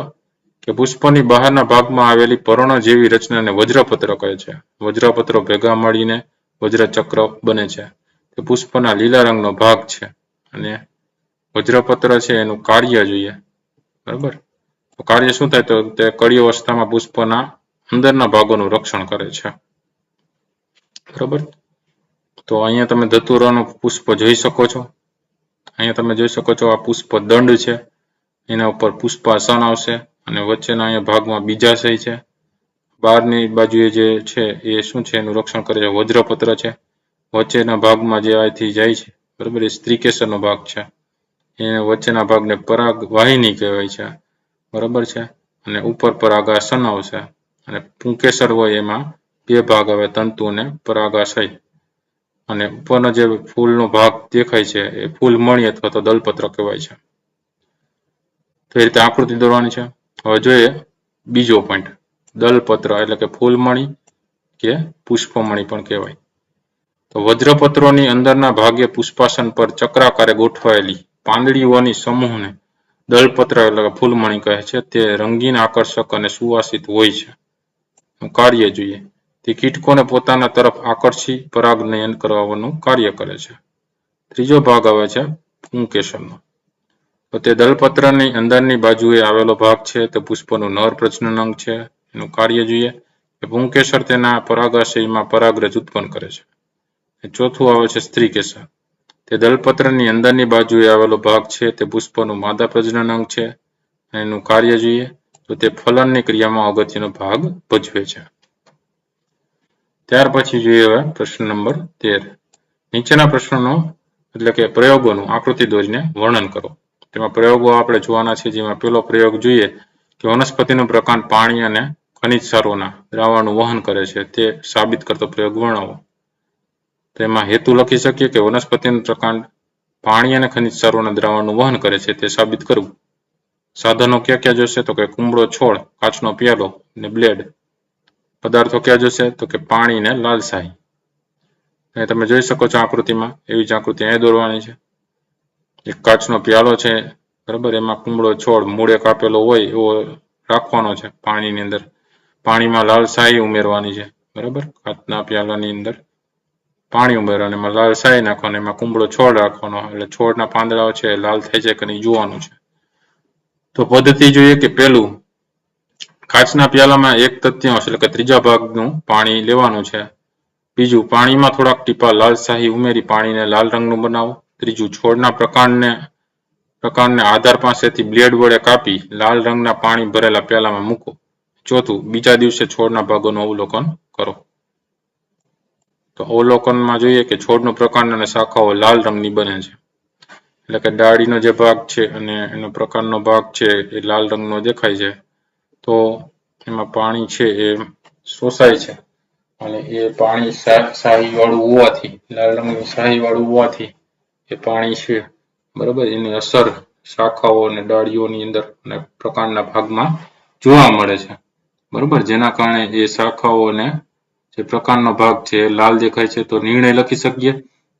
કે પુષ્પની બહારના ભાગમાં આવેલી પર્ણ જેવી રચનાને વજ્રપત્ર કહે છે. વજ્રપત્રો ભેગા મળીને વજ્રચક્ર બને છે, તે પુષ્પના લીલા રંગનો ભાગ છે. અને વજ્રપત્ર છે એનું કાર્ય જોઈએ, બરાબર. તો કાર્ય શું થાય, તો તે કળી અવસ્થામાં પુષ્પના અંદરના ભાગોનું રક્ષણ કરે છે, બરાબર. તો અહીંયા તમે ધતુરાનું પુષ્પ જોઈ શકો છો. અહીંયા તમે જોઈ શકો છો આ પુષ્પ દંડ છે, એના ઉપર પુષ્પાસન આવશે અને વચ્ચેના અહીંયા ભાગમાં બીજાશય છે. બહારની બાજુએ જે છે એ શું છે, એનું રક્ષણ કરે છે, વજ્રપત્ર છે. વચ્ચેના ભાગમાં જે અહીંથી જાય છે, બરાબર, એ સ્ત્રીકેસરનો ભાગ છે. એને વચ્ચેના ભાગને પરાગ વાહિની કહેવાય છે, બરાબર છે. અને ઉપર પરાગાસન આવશે અને પુંકેસર હોય એમાં બે ભાગ આવે, તંતુ અને પરાગાશય. અને ઉપરનો જે ફૂલનો ભાગ દેખાય છે એ ફૂલમણી અથવા તો દલપત્ર કહેવાય છે. તો એ રીતે આકૃતિ દોરવાની છે. હવે જોઈએ બીજો પોઈન્ટ, દલપત્ર એટલે કે ફૂલમણી કે પુષ્પમણી પણ કહેવાય. તો વજ્રપત્રોની અંદરના ભાગે પુષ્પાસન પર ચક્રાકારે ગોઠવાયેલી પાંદડીઓની સમૂહને દલપત્ર એટલે કે ફૂલમણી કહે છે. તે રંગીન, આકર્ષક અને સુવાસિત હોય છે. કાર્ય જોઈએ, તે કીટકોને પોતાના તરફ આકર્ષી પરાગનયન કરવાનું કાર્ય કરે છે. ત્રીજો ભાગ આવે છે પુંકેસરનો, તો તે દલપત્રની અંદરની બાજુએ આવેલો ભાગ છે, તે પુષ્પનું નર પ્રજનન અંગ છે. એનું કાર્ય જોઈએ, પુંકેસર તેના પરાગાશયમાં પરાગરજ ઉત્પન્ન કરે છે. ચોથું આવે છે સ્ત્રીકેસર, તે દલપત્રની અંદરની બાજુએ આવેલો ભાગ છે, તે પુષ્પનું માદા પ્રજનન અંગ છે. એનું કાર્ય જોઈએ, તો તે ફલનની ક્રિયામાં અગત્યનો ભાગ ભજવે છે. ત્યાર પછી જોઈએ હવે પ્રશ્ન નંબર 13. નીચેના પ્રશ્નોનો એટલે કે પ્રયોગોનું આકૃતિ દોરીને વર્ણન કરો. તેમાં પ્રયોગો આપણે જોવાના છે, જેમાં પહેલો પ્રયોગ જોઈએ કે વનસ્પતિનું પ્રકાંડ પાણી અને ખનિજ ક્ષારોના દ્રાવણનું વહન કરે છે, તે સાબિત કરતો પ્રયોગ વર્ણવો. તેમાં હેતુ લખી શકીએ કે વનસ્પતિનું પ્રકાંડ પાણી અને ખનિજ ક્ષારોના દ્રાવણનું વહન કરે છે, તે સાબિત કરવું. સાધનો ક્યાં ક્યાં જોશે તો કે કુંબળો છોડ, કાચનો પ્યાલો અને બ્લેડ. પદાર્થો ક્યાં જોશે તો કે પાણી ને લાલ શાહી. અને તમે જોઈ શકો છો આકૃતિમાં એવી જ આકૃતિ અહીં દોરવાની છે. એક કાચનો પ્યાલો છે, બરાબર, એમાં કુંબળો છોડ મૂળે કાપેલો હોય એવો રાખવાનો છે પાણીની અંદર. પાણીમાં લાલ શાહી ઉમેરવાની છે, બરાબર. કાચના પ્યાલાની અંદર પાણી ઉમેરવાનું, એમાં લાલ શાહી નાખવાનું, એમાં કુંબળો છોડ રાખવાનો, એટલે છોડના પાંદડાઓ છે લાલ થઈ જાય કે નહીં જોવાનું છે. તો પદ્ધતિ જોઈએ કે પહેલું, કાચના પ્યાલામાં 1/3 એટલે કે ત્રીજા ભાગનું પાણી લેવાનું છે. બીજું, પાણીમાં થોડાક ટીપા લાલ શાહી ઉમેરી પાણીને લાલ રંગનું બનાવો. ત્રીજું, છોડના પ્રકારને આધાર પાસેથી બ્લેડ વડે કાપી લાલ રંગના પાણી ભરેલા પ્યાલામાં મૂકો. ચોથું, બીજા દિવસે છોડના ભાગોનું અવલોકન કરો. તો અવલોકનમાં જોઈએ કે છોડનો પ્રકાર અને શાખાઓ લાલ રંગની બને છે, એટલે કે ડાળીનો જે ભાગ છે અને એનો પ્રકારનો ભાગ છે એ લાલ રંગનો દેખાય છે. તો એમાં પાણી છે એ શોષાય છે, અને એ પાણી શાહી વાળું હોવાથી, લાલ રંગની શાહી વાળું હોવાથી એ પાણી છે, બરાબર, એની અસર શાખાઓ અને ડાળીઓની અંદર અને પ્રકારના ભાગમાં જોવા મળે છે, બરાબર. જેના કારણે એ શાખાઓ અને જે પ્રકારનો ભાગ છે લાલ દેખાય છે. તો નિર્ણય લખી શકીએ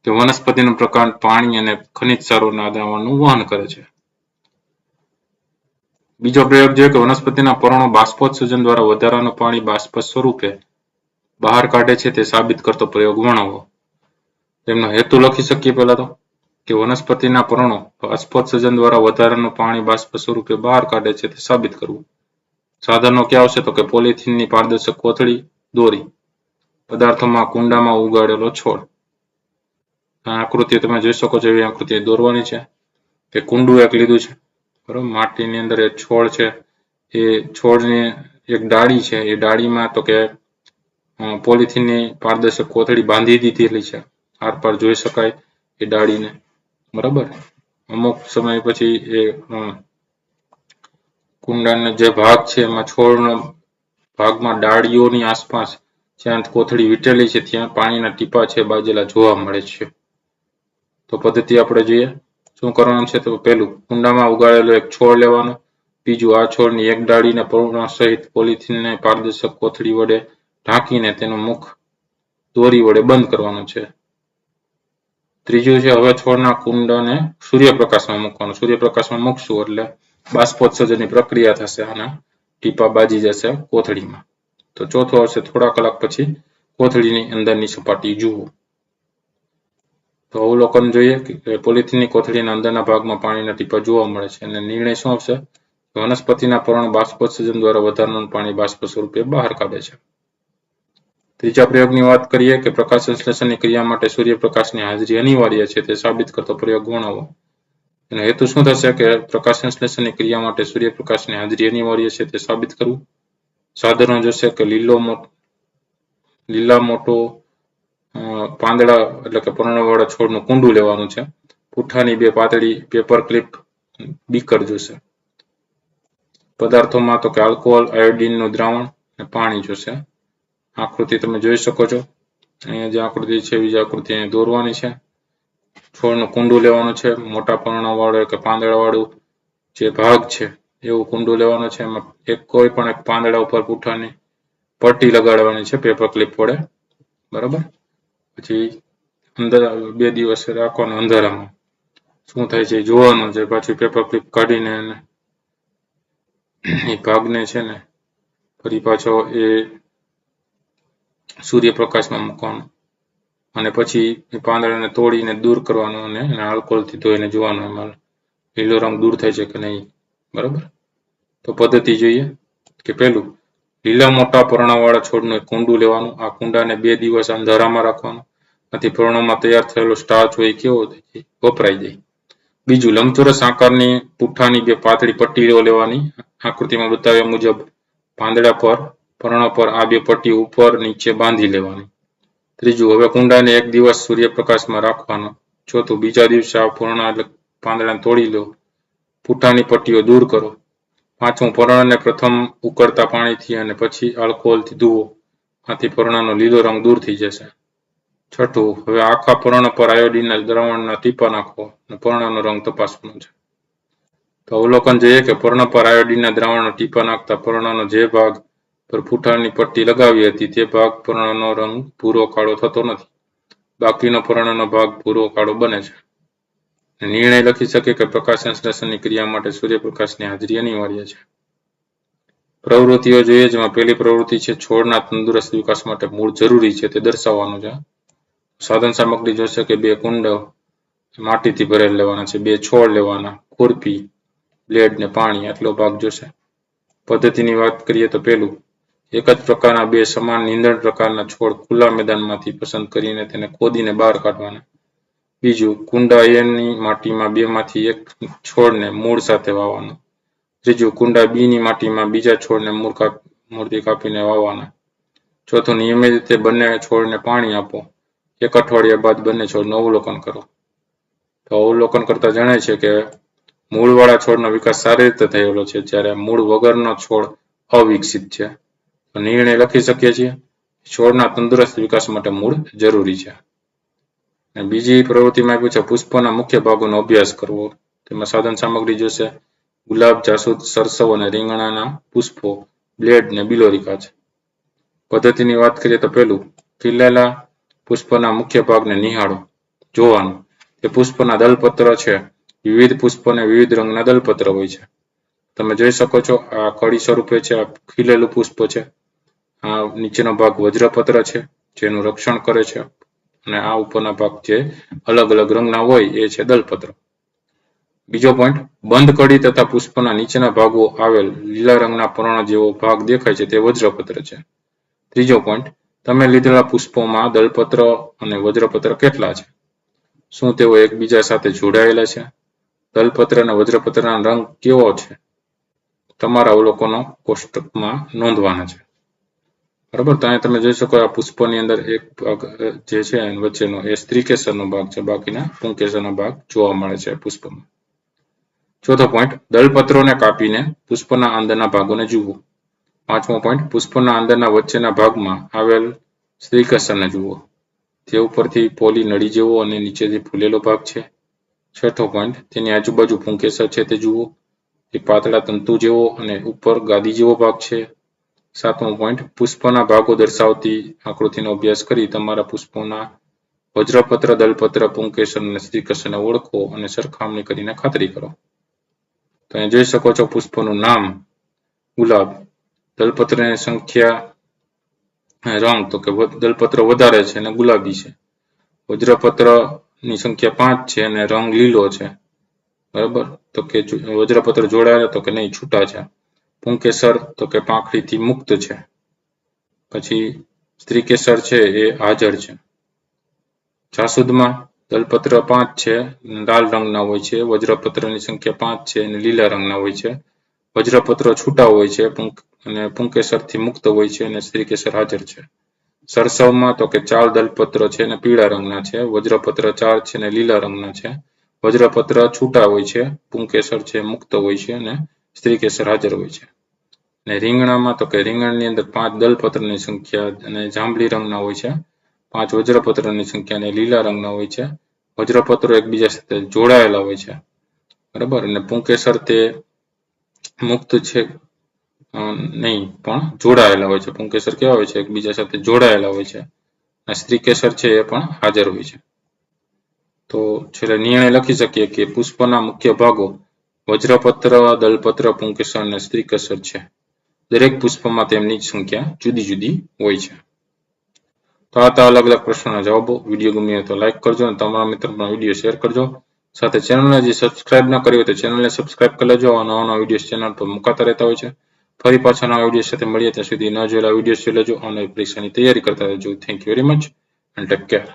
કે વનસ્પતિનું પ્રકાર પાણી અને ખનિજ ક્ષારોના દ્રાવણનું વહન કરે છે. બીજો પ્રયોગ છે કે વનસ્પતિના પર્ણો બાષ્પોત્સર્જન દ્વારા વધારાનું પાણી બાષ્પ સ્વરૂપે બહાર કાઢે છે તે સાબિત કરતો પ્રયોગ વર્ણવો. તેમનો હેતુ લખી શકીએ પહેલા તો, કે વનસ્પતિના પર્ણો બાષ્પોત્સર્જન દ્વારા વધારાનું પાણી બાષ્પ સ્વરૂપે બહાર કાઢે છે તે સાબિત કરવું. સાધનો ક્યાં આવશે તો કે પોલિથીનની પારદર્શક કોથળી, દોરી. પદાર્થોમાં કુંડામાં ઉગાડેલો છોડ. આ આકૃતિ તમે જોઈ શકો છો, એવી આકૃતિ દોરવાની છે. કે કુંડું એક લીધું છે, બરાબર, માટીની અંદર એક છોડ છે, એ છોડની એક ડાળી છે, એ ડાળીમાં તો કે પોલિથીનની પારદર્શક કોથળી બાંધી દીધેલી છે, આરપાર જોઈ શકાય એ ડાળીને, બરાબર. અમુક સમય પછી એ કુંડાનો જે ભાગ છે એમાં છોડના ભાગમાં ડાળીઓની આસપાસ જ્યાં કોથળી વીટેલી છે ત્યાં પાણીના ટીપા છે બાજેલા જોવા મળે છે. તો પદ્ધતિ આપણે જોઈએ શું કરવાનું છે. તો પહેલું, કુંડામાં ઉગાડેલો એક છોડ લેવાનો. બીજું, આ છોડની એક ડાળીને પર્ણ સહિત પોલિથીનને પારદર્શક કોથળી વડે ઢાંકીને તેનું મુખ દોરી વડે બંધ કરવાનું છે. ત્રીજું છે, હવે છોડના કુંડાને સૂર્યપ્રકાશમાં મૂકવાનું. સૂર્યપ્રકાશમાં મૂકશું એટલે બાષ્પોત્સર્જનની પ્રક્રિયા થશે અને ટીપા બાજી જશે કોથળીમાં. તો ચોથું આવશે, થોડા કલાક પછી કોથળીની અંદરની સપાટી જુઓ. તો અવલોકન જોઈએ કે પોલિથીનની કોથળીના અંદરના ભાગમાં પાણીના ટીપા જોવા મળે છે, અને નિર્ણય શું આવશે, વનસ્પતિના પર્ણ બાષ્પોત્સર્જન દ્વારા વધારાનું પાણી બાષ્પ સ્વરૂપે બહાર કાઢે છે. ત્રીજા પ્રયોગની વાત કરીએ કે પ્રકાશ સંશ્લેષણની ક્રિયા માટે સૂર્યપ્રકાશની હાજરી અનિવાર્ય છે તે સાબિત કરતો પ્રયોગ વર્ણવો. એનો હેતુ શું થશે કે પ્રકાશ સંશ્લેષણની ક્રિયા માટે સૂર્યપ્રકાશની હાજરી અનિવાર્ય છે તે સાબિત કરવું. સાધનો જોશે કે લીલા મોટો પાંદડા એટલે કે પર્ણવાળા છોડનું કુંડું લેવાનું છે. પુઠ્ઠાની 2 પાતળી પેપર ક્લિપ બીકર જોશે. પદાર્થોમાં તો કે આલ્કોહોલ, આયોડીનનું દ્રાવણ અને પાણી જોશે. આકૃતિ તમે જોઈ શકો છો, અહીંયા જે આકૃતિ છે એવી જ આકૃતિ અહીં દોરવાની છે. છોડનું કુંડું લેવાનું છે, મોટા પર્ણવાળું કે પાંદડાવાળું જે ભાગ છે એવું કુંડું લેવાનું છે. એમાં કોઈ પણ એક પાંદડા ઉપર પુઠ્ઠાની પટ્ટી લગાડવાની છે પેપર ક્લિપ વડે, બરાબર. પછી અંદર 2 દિવસ રાખવાનું અંધારામાં, શું થાય છે જોવાનું છે. પાછી પેપર ક્લિપ કાઢીને એ ભાગને છે ને ફરી પાછો એ સૂર્યપ્રકાશમાં મૂકવાનો, અને પછી એ પાંદડાને તોડીને દૂર કરવાનો અને એને આલ્કોહોલથી ધોઈને જોવાનો એમાં લીલો રંગ દૂર થાય છે કે નહીં, બરાબર. તો પદ્ધતિ જોઈએ કે પહેલું, લીલા મોટા પર્ણવાળા છોડનું એક કુંડું લેવાનું. આ કુંડાને 2 દિવસ અંધારામાં રાખવાનું, આથી પર્ણોમાં તૈયાર થયેલો સ્ટાર્ચ હોય કેવો વપરાઈ જાય. બીજું, લંબચોરસ આકારની પુઠ્ઠાની 2 પાતળી પટ્ટીઓ લેવાની. આકૃતિમાં બતાવ્યા મુજબ પાંદડા પર, પર્ણ પર આ 2 પટ્ટી ઉપર નીચે બાંધી લેવાની. ત્રીજું, હવે કુંડાને 1 દિવસ સૂર્યપ્રકાશમાં રાખવાનો. ચોથું, બીજા દિવસે આ પર્ણ એટલે પાંદડાને તોડી લો, પુઠ્ઠાની પટ્ટીઓ દૂર કરો. પાંચમું, પર્ણને પ્રથમ ઉકળતા પાણીથી અને પછી આલ્કોહોલથી ધુઓ, આથી પર્ણનો લીલો રંગ દૂર થઈ જશે. છઠ્ઠું, હવે આખા પર્ણ પર આયોડીનના દ્રાવણના ટીપા નાખો અને પર્ણનો રંગ તપાસવાનો છે. તો અવલોકન જોઈએ કે પર્ણ પર આયોડીનના દ્રાવણના ટીપા નાખતા પર્ણનો જે ભાગ પર ફૂટાણની પટ્ટી લગાવી હતી તે ભાગ પર્ણનો રંગ ભૂરો કાળો થતો નથી. બાકીનો પર્ણનો ભાગ ભૂરો કાળો બને છે. નિર્ણય લખી શકે કે પ્રકાશ સંશ્લેષણની ક્રિયા માટે સૂર્યપ્રકાશની હાજરી અનિવાર્ય છે. પ્રવૃત્તિઓ જોઈએ, જેમાં પહેલી પ્રવૃત્તિ છે છોડના તંદુરસ્ત વિકાસ માટે મૂળ જરૂરી છે તે દર્શાવવાનું છે. સાધન સામગ્રી જોશે કે 2 કુંડ માટીથી ભરેલ લેવાના છે, 2 છોડ લેવાના, ખુરપી, બ્લેડ ને પાણી, આટલો ભાગ જોશે. પદ્ધતિની વાત કરીએ તો પહેલું, એક જ પ્રકારના 2 સમાન નીંદણ પ્રકારના છોડ ખુલ્લા મેદાનમાંથી પસંદ કરીને તેને ખોદીને બહાર કાઢવાના. બીજું, કુંડ A-ની માટીમાં 2 માંથી એક છોડને મૂળ સાથે વાવવાનો. ત્રીજું, કુંડા B-ની માટીમાં બીજા છોડને મૂળથી કાપીને વાવવાના. ચોથું, નિયમિત રીતે બંને છોડને પાણી આપો. 1 અઠવાડિયા બાદ બંને છોડનું અવલોકન કરો. તો અવલોકન કરતા જણાય છે કે મૂળવાળા છોડનો વિકાસ સારી રીતે થયેલો છે, જ્યારે મૂળ વગરનો છોડ અવિકસિત છે. તો નિર્ણય લખી શકીએ છીએ, છોડના તંદુરસ્ત વિકાસ માટે મૂળ જરૂરી છે. અને બીજી પ્રવૃત્તિમાં આપ્યું છે પુષ્પના મુખ્ય ભાગોનો અભ્યાસ કરવો. તેમાં સાધન સામગ્રી જોશે ગુલાબ, જાસૂદ, સરસવ અને રીંગણાના પુષ્પો, બ્લેડ ને બિલોરી છે. પદ્ધતિની વાત કરીએ તો પહેલું, ખીલેલા પુષ્પના મુખ્ય ભાગને નિહાળો, જોવાનું. તે પુષ્પના દલપત્ર છે. વિવિધ પુષ્પોને વિવિધ રંગના દલપત્ર હોય છે. તમે જોઈ શકો છો આ કળી સ્વરૂપે છે, આ ખીલેલું પુષ્પ છે. આ નીચેનો ભાગ વજ્રપત્ર છે, જેનું રક્ષણ કરે છે, અને આ ઉપરના ભાગ જે અલગ અલગ રંગના હોય એ છે દલપત્ર. બીજો પોઈન્ટ, બંધ કળી તથા પુષ્પના નીચેના ભાગો આવેલ લીલા રંગના પર્ણ જેવો ભાગ દેખાય છે તે વજ્રપત્ર છે. ત્રીજો પોઈન્ટ, તમે લીધેલા પુષ્પોમાં દલપત્ર અને વજ્રપત્ર કેટલા છે? શું તેઓ એકબીજા સાથે જોડાયેલા છે? દલપત્ર અને વજ્રપત્રના રંગ કેવો છે? તમારા અવલોકનો કોષ્ટકમાં નોંધવાના છે. બરાબર, તો અહીં તમે જોઈ શકો આ પુષ્પોની અંદર એક ભાગ જે છે વચ્ચેનો એ સ્ત્રીકેસરનો ભાગ છે, બાકીના પુંકેસરનો ભાગ જોવા મળે છે પુષ્પમાં. ચોથો પોઈન્ટ, દલપત્રોને કાપીને પુષ્પના અંદરના ભાગોને જુઓ. પાંચમો પોઈન્ટ, પુષ્પના અંદરના વચ્ચેના ભાગમાં આવેલ સ્ત્રીકેસરને જુઓ. તે ઉપરથી પોલી નળી જેવો અને નીચેથી ફૂલેલો ભાગ છે. છઠ્ઠો પોઈન્ટ, તેની આજુબાજુ પુંકેસર છે તે જુઓ. તે પાતળા તંતુ જેવો અને ઉપર ગાદી જેવો ભાગ છે. સાતમો પોઈન્ટ, પુષ્પના ભાગો દર્શાવતી આકૃતિનો અભ્યાસ કરી તમારા પુષ્પોના વજ્રપત્ર, દલપત્ર, પુંકેસર અને સ્ત્રીકેસરને ઓળખો અને સરખામણી કરીને ખાતરી કરો. તો અહીં જોઈ શકો છો પુષ્પનું નામ ગુલાબ, દલપત્રની સંખ્યા, રંગ તો કે દલપત્ર વધારે છે અને ગુલાબી છે. વજ્રપત્રની સંખ્યા 5 છે અને રંગ લીલો છે. બરાબર, તો કે વજ્રપત્ર જોડાયેલા તો કે નહીં, છૂટા છે. પુંકેસર તો કે પાંખડીથી મુક્ત છે. પછી સ્ત્રીકેસર છે એ હાજર છે. જાસૂદમાં દલપત્ર 5 છે, લાલ રંગના હોય છે. વજ્રપત્રની સંખ્યા 5 છે અને લીલા રંગના હોય છે. વજ્રપત્ર છૂટા હોય છે અને પુંકેસરથી મુક્ત હોય છે અને સ્ત્રીકેસર હાજર છે. સરસવમાં તો કે 4 દલપત્ર છે અને પીળા રંગના છે. વજ્રપત્ર 4 છે અને લીલા રંગના છે. વજ્રપત્ર છૂટા હોય છે, પુંકેસર છે મુક્ત હોય છે અને સ્ત્રીકેસર હાજર હોય છે. અને રીંગણામાં તો કે રીંગણની અંદર 5 દલપત્રની સંખ્યા અને જાંબલી રંગના હોય છે. 5 વજ્રપત્રની સંખ્યા અને લીલા રંગના હોય છે. વજ્રપત્રો એકબીજા સાથે જોડાયેલા હોય છે. બરાબર, અને પુંકેસર તે મુક્ત છે નહીં પણ જોડાયેલા હોય છે. પુંકેસર કેવા હોય છે? એકબીજા સાથે જોડાયેલા હોય છે. અને સ્ત્રીકેસર છે એ પણ હાજર હોય છે. તો છેલ્લે નિર્ણય લખી શકીએ કે પુષ્પના મુખ્ય ભાગો વજ્રપત્ર, દલપત્ર, પુંકેસર અને સ્ત્રીકેસર છે. દરેક પુષ્પમાં તેમની સંખ્યા જુદી જુદી હોય છે. તો આ હતા અલગ અલગ પ્રશ્નોના જવાબો. વિડીયો ગમ્યો હોય તો લાઈક કરજો અને તમારા મિત્રોમાં વિડીયો શેર કરજો. સાથે ચેનલને જે સબસ્ક્રાઇબ ન કરી હોય તો ચેનલને સબસ્ક્રાઇબ કરી લેજો. નવા નવા વિડીયો ચેનલ પર મુકાતા રહેતા હોય છે. ફરી પાછા નવા વિડીયો સાથે મળીએ, ત્યાં સુધી ન જોયેલા વિડીયો જોઈ લેજો અને પરીક્ષાની તૈયારી કરતા રહેજો. Thank you very much and take care.